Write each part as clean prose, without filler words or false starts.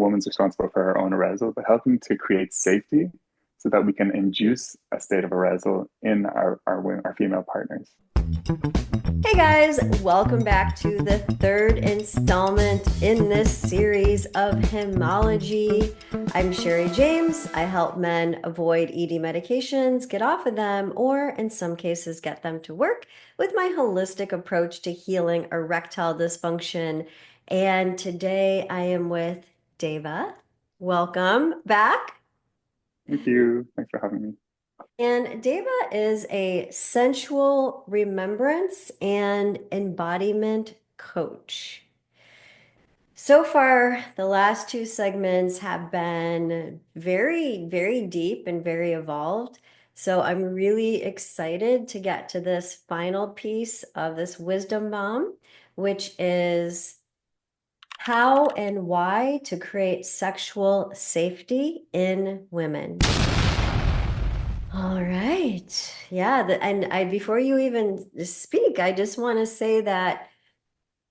woman's responsible for her own arousal, but helping to create safety so that we can induce a state of arousal in our female partners. Hey guys, welcome back to the third installment in this series of Himology. I'm Shari James. I help men avoid ED medications, get off of them, or in some cases, get them to work with my holistic approach to healing erectile dysfunction. And today I am with Deva. Welcome back. Thank you. Thanks for having me. And Deva is a sensual remembrance and embodiment coach. So far, the last two segments have been very, very deep and very evolved. So I'm really excited to get to this final piece of this wisdom bomb, which is how and why to create sexual safety in women. All right. Yeah, and I before you even speak, I just want to say that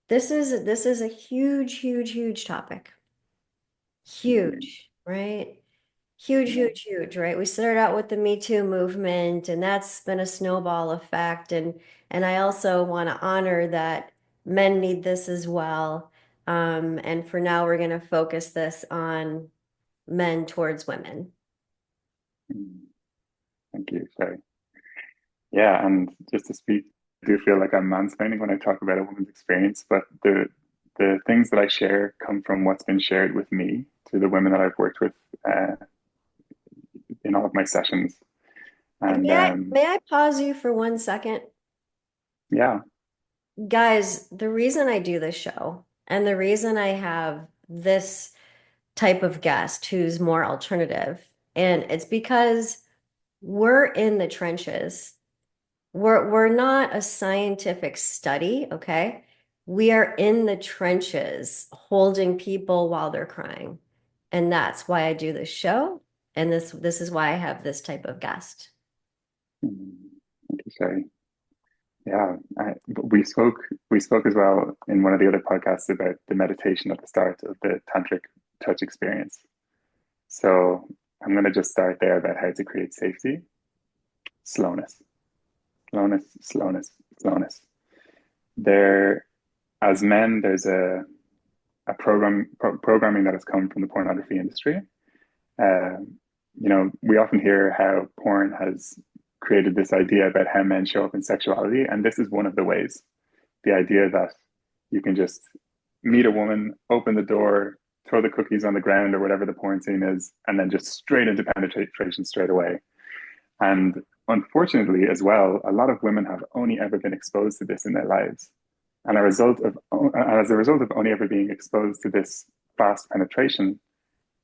this is a huge, huge, huge topic. Huge, right? Huge, Yeah. huge, huge, right? We started out with the Me Too movement, and that's been a snowball effect. And I also want to honor that men need this as well. And for now, we're going to focus this on men towards women. Mm. Thank you, Shari. Yeah, and just to speak, I do feel like I'm mansplaining when I talk about a woman's experience, but the things that I share come from what's been shared with me to the women that I've worked with in all of my sessions. And And may I pause you for 1 second? yeah, Guys, the reason I do this show and the reason I have this type of guest who's more alternative, and it's because we're in the trenches. We're not a scientific study, okay? We are in the trenches holding people while they're crying. And that's why I do this show. And this is why I have this type of guest. mm, thank you, Shari. Yeah, we spoke as well in one of the other podcasts about the meditation at the start of the tantric touch experience. So I'm going to just start there about how to create safety. Slowness, slowness, slowness, slowness. There, as men, there's a programming that has come from the pornography industry. We often hear how porn has created this idea about how men show up in sexuality, and this is one of the ways. The idea that you can just meet a woman, open the door, throw the cookies on the ground or whatever the porn scene is, and then just straight into penetration straight away. And unfortunately, as well, a lot of women have only ever been exposed to this in their lives. And as a result of only ever being exposed to this fast penetration,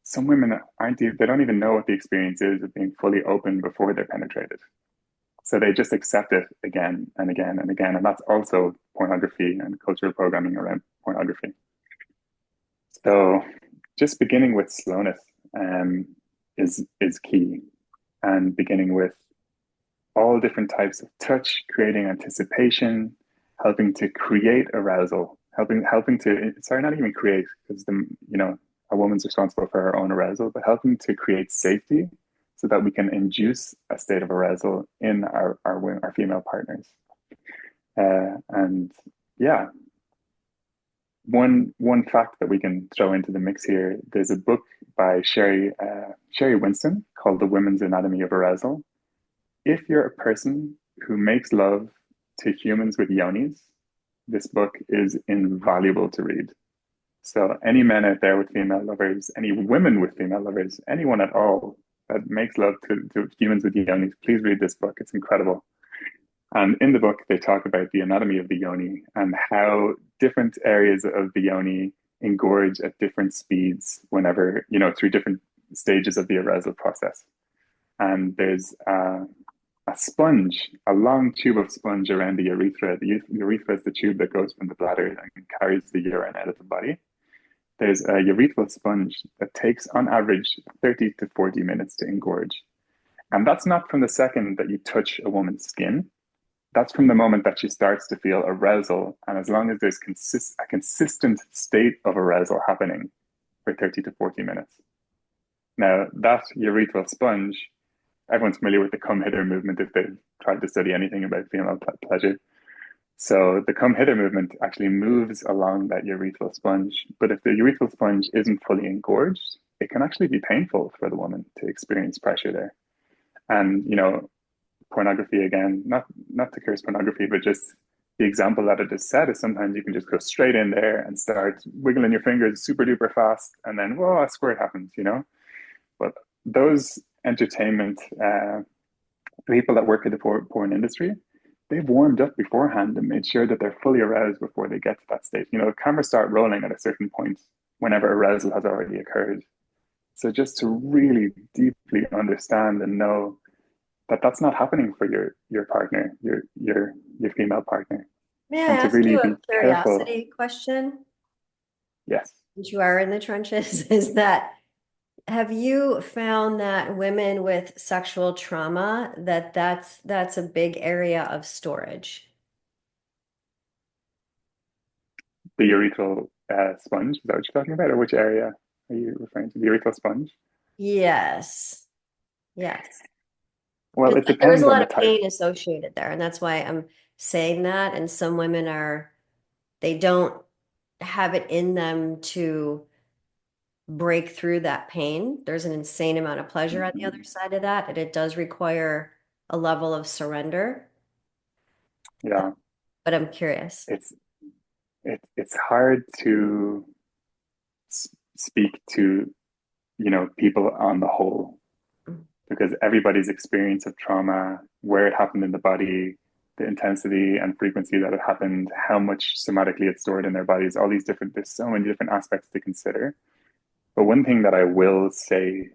some women they don't even know what the experience is of being fully open before they're penetrated. So they just accept it again and again and again. And that's also pornography and cultural programming around pornography. So just beginning with slowness is key. And beginning with all different types of touch, creating anticipation, helping to create arousal, helping to sorry, not even create, because a woman's responsible for her own arousal, but helping to create safety so that we can induce a state of arousal in our female partners. And yeah, one fact that we can throw into the mix here, there's a book by Shari Winston called The Women's Anatomy of Arousal. If you're a person who makes love to humans with yonis, this book is invaluable to read. So any men out there with female lovers, any women with female lovers, anyone at all that makes love to humans with yonis, please read this book. It's incredible. And in the book, they talk about the anatomy of the yoni and how different areas of the yoni engorge at different speeds whenever, through different stages of the arousal process. And there's a sponge, a long tube of sponge around the urethra. The urethra is the tube that goes from the bladder and carries the urine out of the body. There's a urethral sponge that takes, on average, 30 to 40 minutes to engorge. And that's not from the second that you touch a woman's skin. That's from the moment that she starts to feel arousal. And as long as there's a consistent state of arousal happening, for 30 to 40 minutes. Now, that urethral sponge, everyone's familiar with the come hither movement if they've tried to study anything about female pleasure. So the come hither movement actually moves along that urethral sponge. But if the urethral sponge isn't fully engorged, it can actually be painful for the woman to experience pressure there. And, pornography again, not to curse pornography, but just the example that I just said is sometimes you can just go straight in there and start wiggling your fingers super duper fast, and then whoa, a squirt happens. But those entertainment people that work in the porn industry, they've warmed up beforehand and made sure that they're fully aroused before they get to that state. Cameras start rolling at a certain point whenever arousal has already occurred. So just to really deeply understand and know that that's not happening for your partner, your female partner, May I and to ask really you a be careful. curiosity question? Yes. Since you are in the trenches, is that have you found that women with sexual trauma that's a big area of storage? The urethral sponge, is that what you're talking about, or which area are you referring to? The urethral sponge? Yes. Yes. Well, Because it there is a depends on lot the of type. pain associated there, and that's why I'm saying that. And some women they don't have it in them to break through that pain. There's an insane amount of pleasure on the other Mhm. side of that, and it does require a level of surrender. Yeah, But I'm curious. it's it's hard to speak to people on the whole, because everybody's experience of trauma, where it happened in the body, the intensity and frequency that it happened, how much somatically it's stored in their bodies, all these different, there's so many different aspects to consider. But one thing that I will say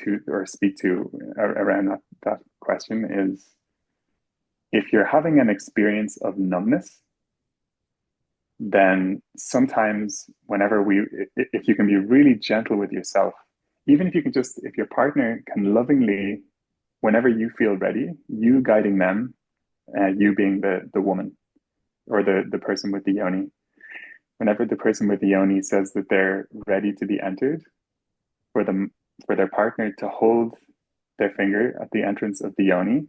to or speak to around that question is, if you're having an experience of numbness, then sometimes if you can be really gentle with yourself, even if you can just, if your partner can lovingly, whenever you feel ready, you guiding them, you being the woman or the person with the yoni, whenever the person with the yoni says that they're ready to be entered, for them, for their partner to hold their finger at the entrance of the yoni,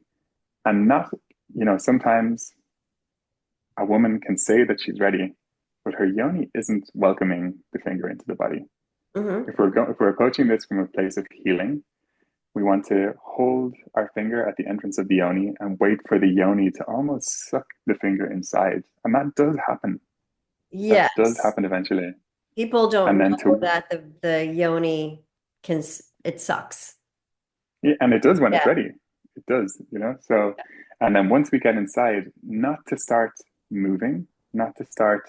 and not, sometimes a woman can say that she's ready, but her yoni isn't welcoming the finger into the body. Hmm. If we're approaching this from a place of healing, we want to hold our finger at the entrance of the yoni and wait for the yoni to almost suck the finger inside. And that does happen. That does Yes. happen eventually. People And don't then know that the yoni it sucks. yeah, and it does when it's Yeah. ready. It does. So, and then once we get inside, not to start moving, not to start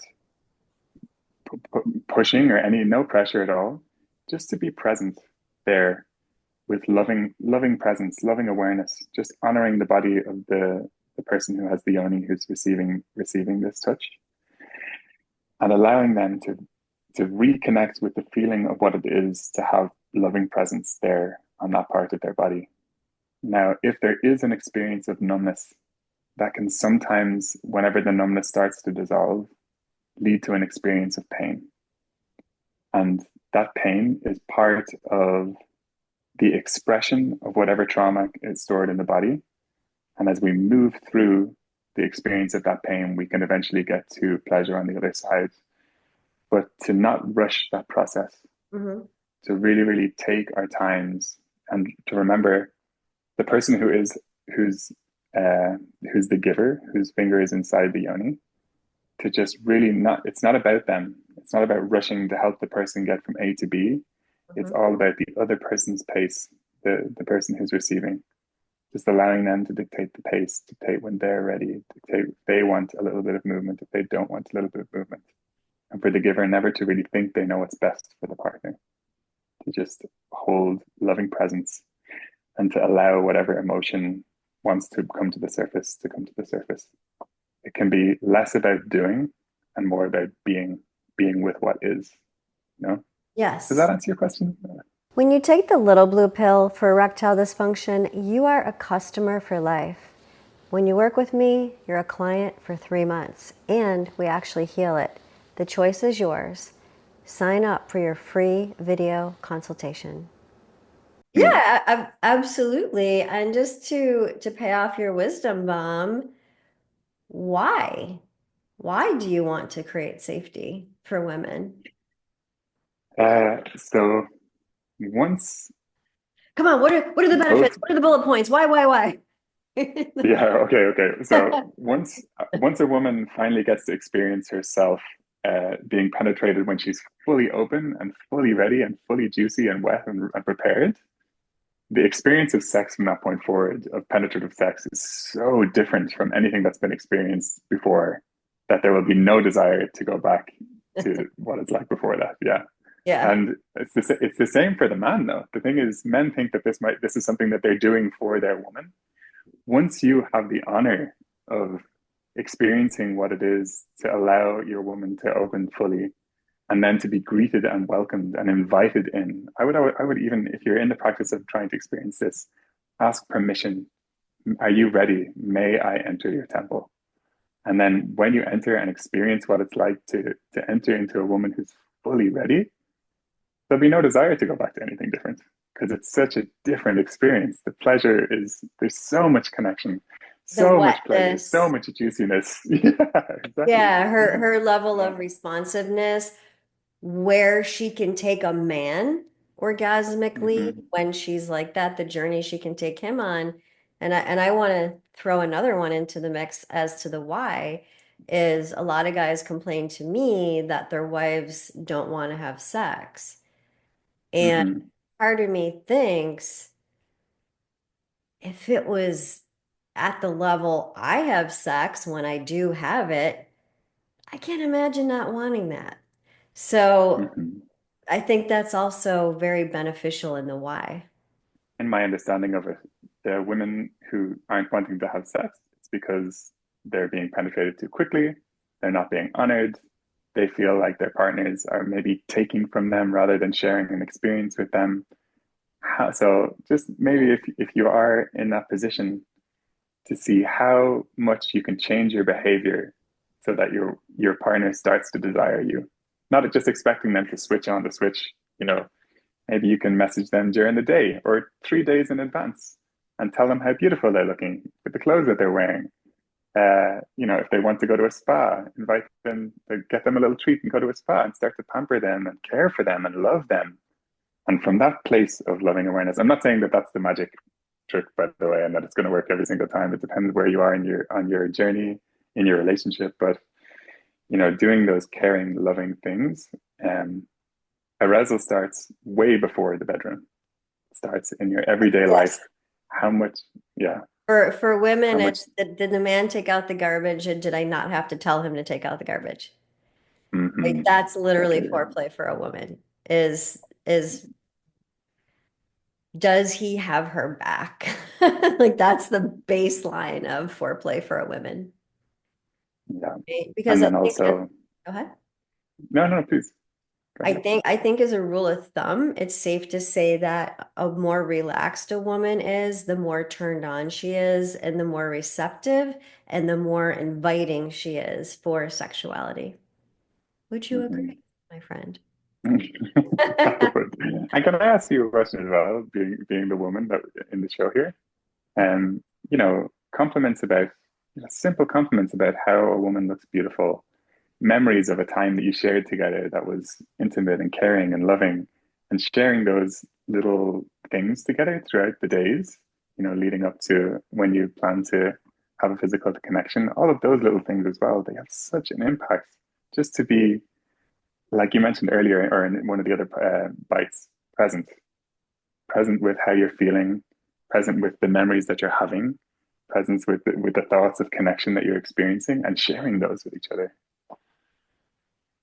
pushing or no pressure at all, just to be present there with loving presence, loving awareness, just honoring the body of the person who has the yoni, who's receiving this touch, and allowing them to reconnect with the feeling of what it is to have loving presence there on that part of their body. Now, if there is an experience of numbness, that can sometimes, whenever the numbness starts to dissolve, lead to an experience of pain. And that pain is part of the expression of whatever trauma is stored in the body. And as we move through the experience of that pain, we can eventually get to pleasure on the other side. But to not rush that process, Hmm. to really, really take our times, and to remember the person who's uh, who's the giver, whose finger is inside the yoni, to just really not, it's not about them. It's not about rushing to help the person get from A to B. It's Hmm. all about the other person's pace, the person who's receiving. Just allowing them to dictate the pace, dictate when they're ready, dictate if they want a little bit of movement, if they don't want a little bit of movement. And for the giver never to really think they know what's best for the partner, to just hold loving presence and to allow whatever emotion wants to come to the surface to come to the surface. It can be less about doing and more about being with what is. Does that Yes. answer your question? When you take the little blue pill for erectile dysfunction, you are a customer for life. When you work with me, you're a client for 3 months, and we actually heal it. The choice is yours. sign up for your free video consultation. Hmm. Yeah, absolutely. And just to pay off your wisdom bomb, why? Why do you want to create safety for women? So once Come on, what are the both benefits? What are the bullet points? Why? Yeah, okay. So once a woman finally gets to experience herself being penetrated when she's fully open and fully ready and fully juicy and wet and prepared, the experience of sex from that point forward, of penetrative sex, is so different from anything that's been experienced before that there will be no desire to go back to what it's like before that. Yeah. Yeah. And it's the same for the man though. The thing is, men think that this is something that they're doing for their woman. Once you have the honor of experiencing what it is to allow your woman to open fully and then to be greeted and welcomed and invited in, I would even, if you're in the practice of trying to experience this, ask permission. Are you ready? May I enter your temple? And then when you enter and experience what it's like to enter into a woman who's fully ready, there'll be no desire to go back to anything different because it's such a different experience. The pleasure is, there's so much connection, The so much pleasure, so wetness. much juiciness. Yeah, exactly. Yeah, her level Yeah. of responsiveness where she can take a man orgasmically Mm-hmm. when she's like that, the journey she can take him on. And I want to throw another one into the mix as to the why is a lot of guys complain to me that their wives don't want to have sex. And Mm-hmm. part of me thinks if it was at the level I have sex when I do have it, I can't imagine not wanting that. So Mm-hmm. I think that's also very beneficial in the why. In my understanding of it, the women who aren't wanting to have sex, it's because they're being penetrated too quickly, they're not being honored, they feel like their partners are maybe taking from them rather than sharing an experience with them. So just maybe if you are in that position, to see how much you can change your behavior so that your partner starts to desire you. Not just expecting them to switch on the switch, maybe you can message them during the day or 3 days in advance and tell them how beautiful they're looking with the clothes that they're wearing. If they want to go to a spa, invite them, get them a little treat and go to a spa and start to pamper them and care for them and love them. And from that place of loving awareness, I'm not saying that that's the magic trick, by the way, and that it's going to work every single time. It depends where you are in your journey in your relationship. But doing those caring, loving things, arousal starts way before the bedroom. It starts in your everyday life. Yes. How much? Yeah. For How women, much? it's did the man take out the garbage and did I not have to tell him to take out the garbage? Like Mm-hmm, that's literally exactly. Yeah. foreplay for a woman is does he have her back? Like that's the baseline of foreplay for a woman. Yeah. Right? Because And I then think also, go ahead. no, no, please go ahead. I think as a rule of thumb, it's safe to say that a more relaxed a woman is, the more turned on she is, and the more receptive and the more inviting she is for sexuality. Would you Mm-hmm. agree, my friend? I would. And can I ask you a question as well, being the woman that in the show here? And compliments about simple compliments about how a woman looks beautiful, memories of a time that you shared together that was intimate and caring and loving, and sharing those little things together throughout the days, leading up to when you plan to have a physical connection. All of those little things as well, they have such an impact. Just to be, like you mentioned earlier, or in one of the other bites, present with how you're feeling, present with the memories that you're having, presence with the thoughts of connection that you're experiencing, and sharing those with each other.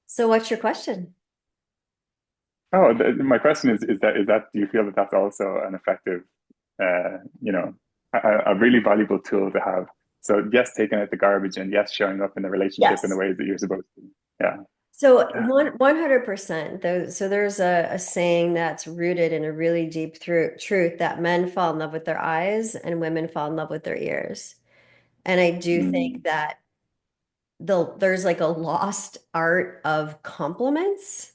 So what's your question? Oh, my question is that do you feel that that's also an effective, uh, you know, a really valuable tool to have? So yes, taking out the garbage, and yes, showing up in the relationship in the Yes. ways that you're supposed to. Yeah, So yeah. 100%. So there's a saying that's rooted in a really deep truth that men fall in love with their eyes and women fall in love with their ears. And I do think Mm, that there's like a lost art of compliments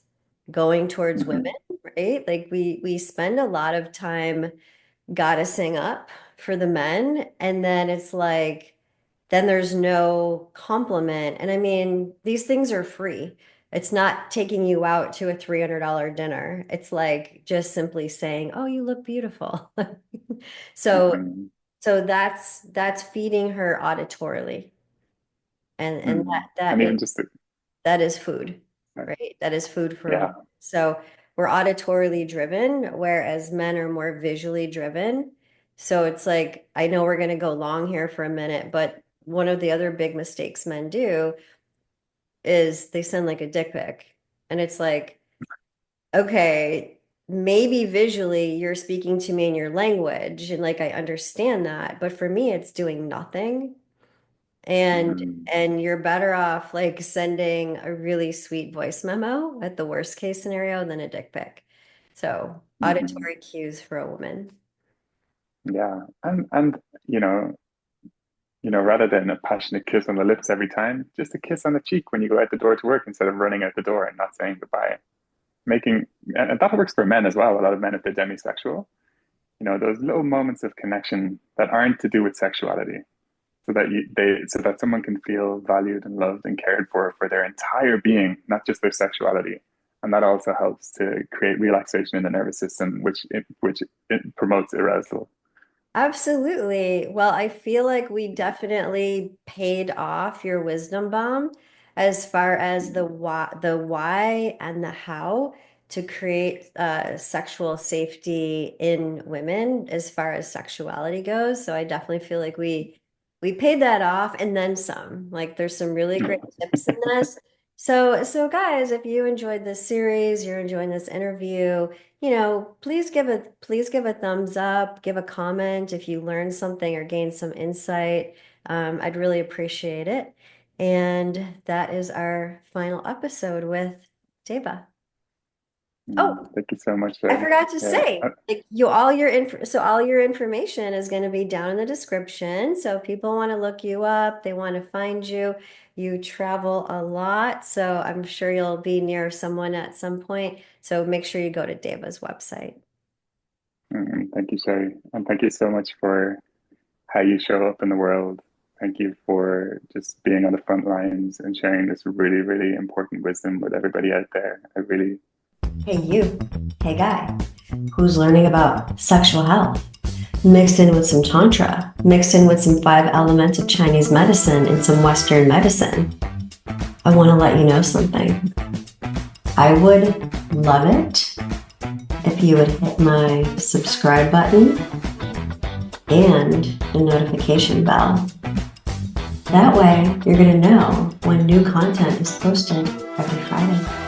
going towards Mm-hmm. women, right? Like we spend a lot of time goddessing up for the men, and then it's like then there's no compliment. And I mean, these things are free. It's not taking you out to a $300 dinner. It's like just simply saying, "Oh, you look beautiful." So Mm-hmm. that's feeding her auditorily. And Mm-hmm. that And is even just the, that is food, right? That is food for a yeah. woman. So we're auditorily driven, whereas men are more visually driven. So it's like, I know we're going to go long here for a minute, but one of the other big mistakes men do is they send like a dick pic. And it's like, okay, maybe visually you're speaking to me in your language, and like I understand that, but for me, it's doing nothing. And Mm-hmm. and you're better off like sending a really sweet voice memo at the worst case scenario than a dick pic. So Mm-hmm. auditory cues for a woman. Yeah. And rather than a passionate kiss on the lips every time, just a kiss on the cheek when you go out the door to work instead of running out the door and not saying goodbye. Making and that works for men as well. A lot of men, if they're demisexual, those little moments of connection that aren't to do with sexuality, so that someone can feel valued and loved and cared for their entire being, not just their sexuality. And that also helps to create relaxation in the nervous system, which it promotes arousal. Absolutely. Well, I feel like we definitely paid off your wisdom bomb as far as the why and the how to create sexual safety in women as far as sexuality goes. So I definitely feel like we paid that off and then some. Like there's some really great tips in this. So guys, if you enjoyed this series, you're enjoying this interview, please give a thumbs up, give a comment if you learned something or gained some insight. I'd really appreciate it. And that is our final episode with Deva. Oh, Thank you so much, I Shari. forgot to Yeah. say, like all your information is going to be down in the description. So if people want to look you up, they want to find you. You travel a lot, so I'm sure you'll be near someone at some point. So make sure you go to Deva's website. Thank you, Shari. And thank you so much for how you show up in the world. Thank you for just being on the front lines and sharing this really, really important wisdom with everybody out there. I really. Hey, you. Hey, guy, who's learning about sexual health, mixed in with some Tantra, mixed in with some 5 elements of Chinese medicine and some Western medicine. I want to let you know something. I would love it if you would hit my subscribe button and the notification bell. That way, you're going to know when new content is posted every Friday.